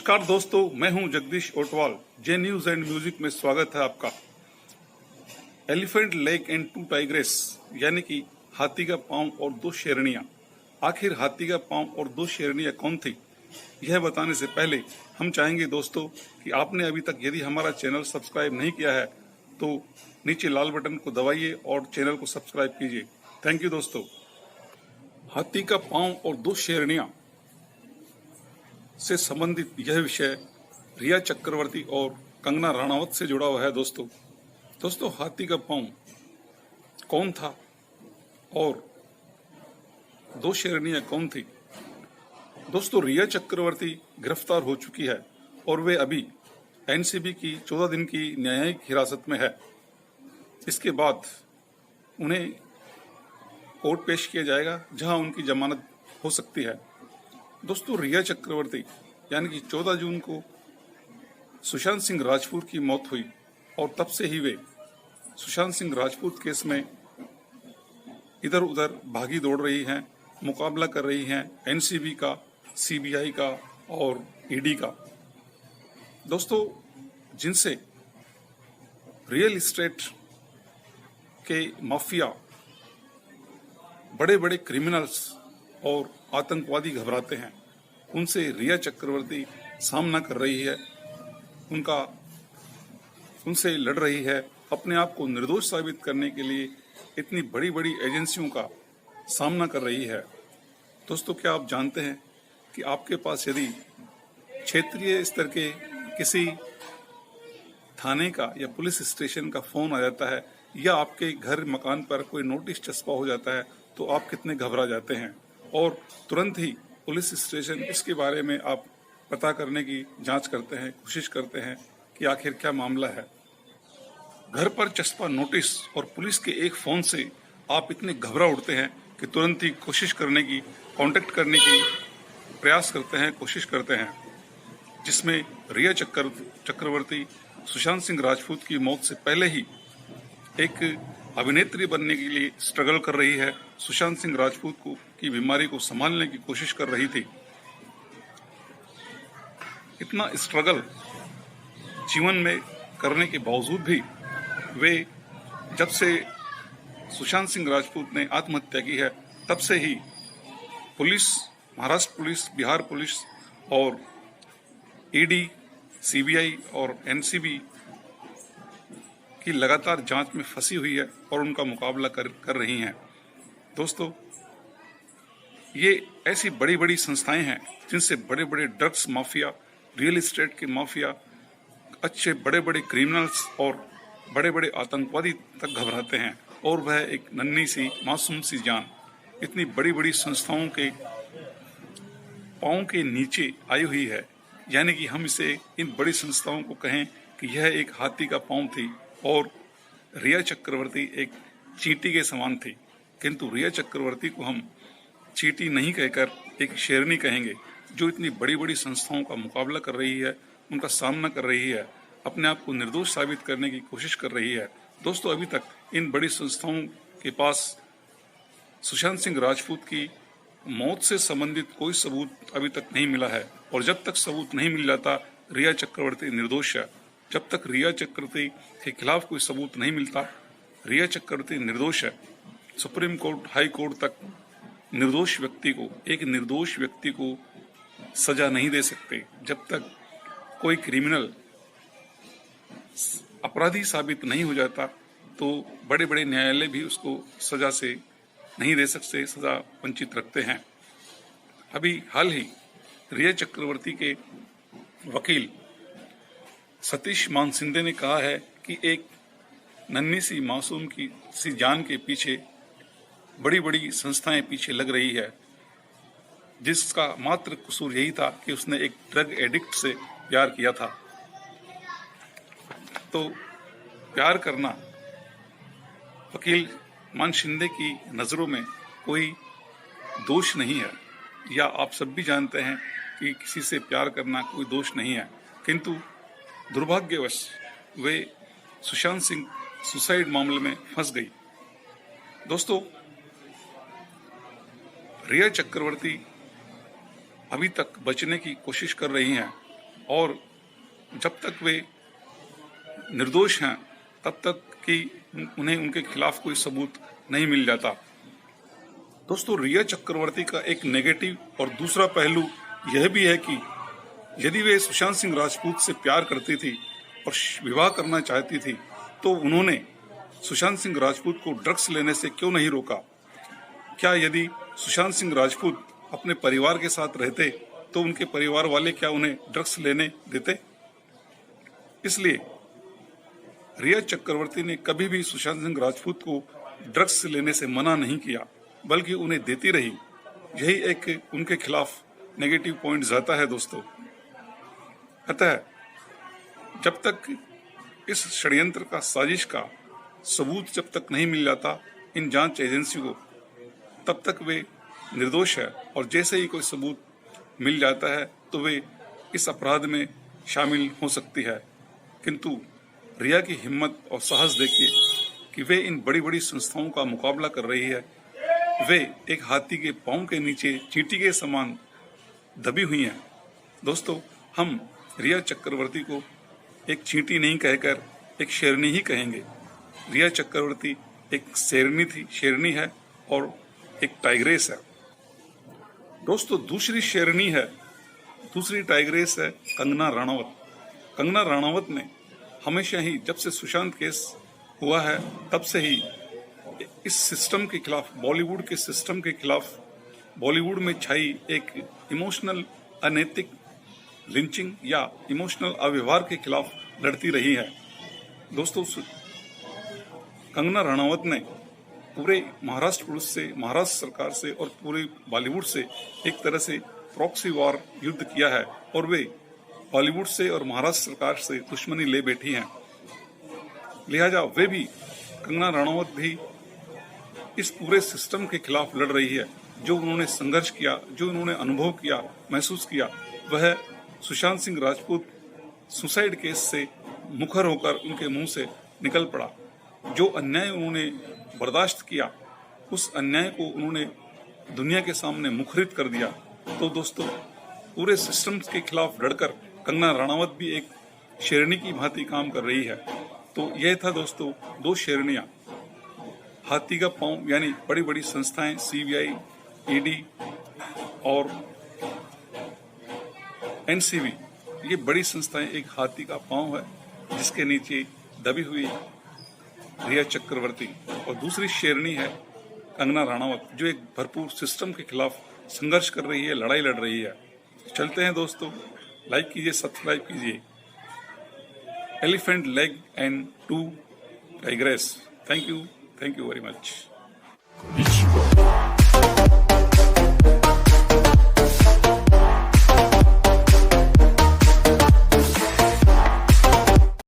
नमस्कार दोस्तों, मैं हूं Jagdish Otwal. J news and music में स्वागत है आपका। Elephant leg and two tigress यानी कि हाथी का पांव और दो शेरनियां। आखिर हाथी का पांव और दो शेरनियां कौन थी, यह बताने से पहले हम चाहेंगे दोस्तों कि आपने अभी तक यदि हमारा चैनल सब्सक्राइब नहीं किया है तो नीचे लाल बटन को दबाइए और चैनल को सब्सक्राइब कीजिए। थैंक यू दोस्तों। हाथी का पांव और दो शेरनियां से संबंधित यह विषय रिया चक्रवर्ती और कंगना राणावत से जुड़ा हुआ है। दोस्तों हाथी का पांव कौन था और दो शेरनियां कौन थी? दोस्तों रिया चक्रवर्ती गिरफ्तार हो चुकी है और वे अभी एनसीबी की 14 दिन की न्यायिक हिरासत में है। इसके बाद उन्हें कोर्ट पेश किया जाएगा जहां उनकी जमानत हो सकती है। दोस्तों रिया चक्रवर्ती यानी कि 14 जून को सुशांत सिंह राजपूत की मौत हुई और तब से ही वे सुशांत सिंह राजपूत केस में इधर उधर भागी दौड़ रही हैं, मुकाबला कर रही हैं एनसीबी का, सीबीआई का और ईडी का। दोस्तों जिनसे रियल एस्टेट के माफिया, बड़े बड़े क्रिमिनल्स और आतंकवादी घबराते हैं, उनसे रिया चक्रवर्ती सामना कर रही है, उनसे लड़ रही है। अपने आप को निर्दोष साबित करने के लिए इतनी बड़ी बड़ी एजेंसियों का सामना कर रही है। दोस्तों क्या आप जानते हैं कि आपके पास यदि क्षेत्रीय स्तर के किसी थाने का या पुलिस स्टेशन का फोन आ जाता है या आपके घर मकान पर कोई नोटिस चस्पा हो जाता है तो आप कितने घबरा जाते हैं और तुरंत ही पुलिस स्टेशन इसके बारे में आप पता करने की जांच करते हैं, कोशिश करते हैं कि आखिर क्या मामला है। घर पर चस्पा नोटिस और पुलिस के एक फोन से आप इतने घबरा उठते हैं कि तुरंत ही कोशिश करने की, कांटेक्ट करने की प्रयास करते हैं, कोशिश करते हैं। जिसमें रिया चक्रवर्ती सुशांत सिंह राजपूत की मौत से पहले ही एक अभिनेत्री बनने के लिए स्ट्रगल कर रही है, सुशांत सिंह राजपूत की बीमारी को संभालने की कोशिश कर रही थी। इतना स्ट्रगल जीवन में करने के बावजूद भी वे, जब से सुशांत सिंह राजपूत ने आत्महत्या की है तब से ही police, Maharashtra police, Bihar police और ईडी, सीबीआई और एनसीबी की लगातार जांच में फंसी हुई है और उनका मुकाबला कर रही हैं। दोस्तों ये ऐसी बड़ी बड़ी संस्थाएं हैं जिनसे बड़े बड़े ड्रग्स माफिया, रियल एस्टेट के माफिया, अच्छे बड़े बड़े क्रिमिनल्स और बड़े बड़े आतंकवादी तक घबराते हैं और वह एक नन्ही सी मासूम सी जान इतनी बड़ी बड़ी संस्थाओं के पांव के नीचे आई हुई है। यानी कि हम इसे, इन बड़ी संस्थाओं को कहें कि यह एक हाथी का पांव थी और रिया चक्रवर्ती एक चींटी के समान थी। किंतु रिया चक्रवर्ती को हम चींटी नहीं कहकर एक शेरनी कहेंगे, जो इतनी बड़ी बड़ी संस्थाओं का मुकाबला कर रही है, उनका सामना कर रही है, अपने आप को निर्दोष साबित करने की कोशिश कर रही है। दोस्तों अभी तक इन बड़ी संस्थाओं के पास सुशांत सिंह राजपूत की मौत से संबंधित कोई सबूत अभी तक नहीं मिला है और जब तक सबूत नहीं मिल जाता रिया चक्रवर्ती निर्दोष है। जब तक रिया चक्रवर्ती के खिलाफ कोई सबूत नहीं मिलता, रिया चक्रवर्ती निर्दोष है। सुप्रीम कोर्ट, हाई कोर्ट तक एक निर्दोष व्यक्ति को सजा नहीं दे सकते। जब तक कोई क्रिमिनल अपराधी साबित नहीं हो जाता तो बड़े बड़े न्यायालय भी उसको सजा से नहीं दे सकते, सजा वंचित रखते हैं। अभी हाल ही रिया चक्रवर्ती के वकील सतीश मानसिंदे ने कहा है कि एक नन्ही सी मासूम की सी जान के पीछे बड़ी बड़ी संस्थाएं पीछे लग रही है, जिसका मात्र कसूर यही था कि उसने एक ड्रग एडिक्ट से प्यार किया था। तो प्यार करना वकील मानसिंदे की नजरों में कोई दोष नहीं है, या आप सब भी जानते हैं कि किसी से प्यार करना कोई दोष नहीं है। किंतु दुर्भाग्यवश वे सुशांत सिंह सुसाइड मामले में फंस गई। दोस्तों रिया चक्रवर्ती अभी तक बचने की कोशिश कर रही हैं और जब तक वे निर्दोष हैं तब तक कि उन्हें उनके खिलाफ कोई सबूत नहीं मिल जाता। दोस्तों, रिया चक्रवर्ती का एक नेगेटिव और दूसरा पहलू यह भी है कि यदि वे सुशांत सिंह राजपूत से प्यार करती थी और विवाह करना चाहती थी तो उन्होंने सुशांत सिंह राजपूत को ड्रग्स लेने से क्यों नहीं रोका? क्या यदि सुशांत सिंह राजपूत अपने परिवार के साथ रहते तो उनके परिवार वाले क्या उन्हें ड्रग्स लेने देते? इसलिए रिया चक्रवर्ती ने कभी भी सुशांत सिंह राजपूत को ड्रग्स लेने से मना नहीं किया, बल्कि उन्हें देती रही। यही एक उनके खिलाफ नेगेटिव पॉइंट जाता है दोस्तों। अतः जब तक इस षड्यंत्र का, साजिश का सबूत जब तक नहीं मिल जाता इन जांच एजेंसियों को, तब तक वे निर्दोष है। और जैसे ही कोई सबूत मिल जाता है तो वे इस अपराध में शामिल हो सकती है। किंतु रिया की हिम्मत और साहस देखिए कि वे इन बड़ी बड़ी संस्थाओं का मुकाबला कर रही है। वे एक हाथी के पांव के नीचे चींटी के समान दबी हुई हैं। दोस्तों, हम रिया चक्रवर्ती को एक चींटी नहीं कहकर एक शेरनी ही कहेंगे। रिया चक्रवर्ती एक शेरनी है और एक टाइग्रेस है। दोस्तों, दूसरी टाइग्रेस है कंगना रनावत। कंगना रनावत ने हमेशा ही, जब से सुशांत केस हुआ है तब से ही इस सिस्टम के खिलाफ, बॉलीवुड के सिस्टम के खिलाफ, बॉलीवुड में छाई एक इमोशनल अनैतिक लिंचिंग या इमोशनल अव्यवहार के खिलाफ लड़ती रही है। दोस्तों, कंगना रनावत ने पूरे महाराष्ट्र सरकार से और पूरे बॉलीवुड से एक तरह से प्रॉक्सी वॉर युद्ध किया है और वे बॉलीवुड से और महाराष्ट्र सरकार से दुश्मनी ले बैठी हैं। लिहाजा वे भी, कंगना रनावत भी इस पूरे सिस्टम के खिलाफ लड़ रही है। जो उन्होंने संघर्ष किया, जो उन्होंने अनुभव किया, महसूस किया, वह सुशांत सिंह राजपूत सुसाइड केस से मुखर होकर उनके मुंह से निकल पड़ा। जो अन्याय उन्होंने बर्दाश्त किया, उस अन्याय को उन्होंने दुनिया के सामने मुखरित कर दिया। तो दोस्तों, पूरे सिस्टम के खिलाफ लड़कर कंगना रनावत भी एक शेरनी की भांति काम कर रही है। तो यह था दोस्तों दो शेरनियां, हाथी का पांव यानी बड़ी बड़ी संस्थाएं, सीबीआई, ईडी और एनसीबी, ये बड़ी संस्थाएं एक हाथी का पांव है जिसके नीचे दबी हुई रिया चक्रवर्ती, और दूसरी शेरनी है कंगना रनावत जो एक भरपूर सिस्टम के खिलाफ संघर्ष कर रही है, लड़ाई लड़ रही है। चलते हैं दोस्तों, लाइक कीजिए, सब्सक्राइब कीजिए। Elephant leg and 2 tigress. Thank you very much.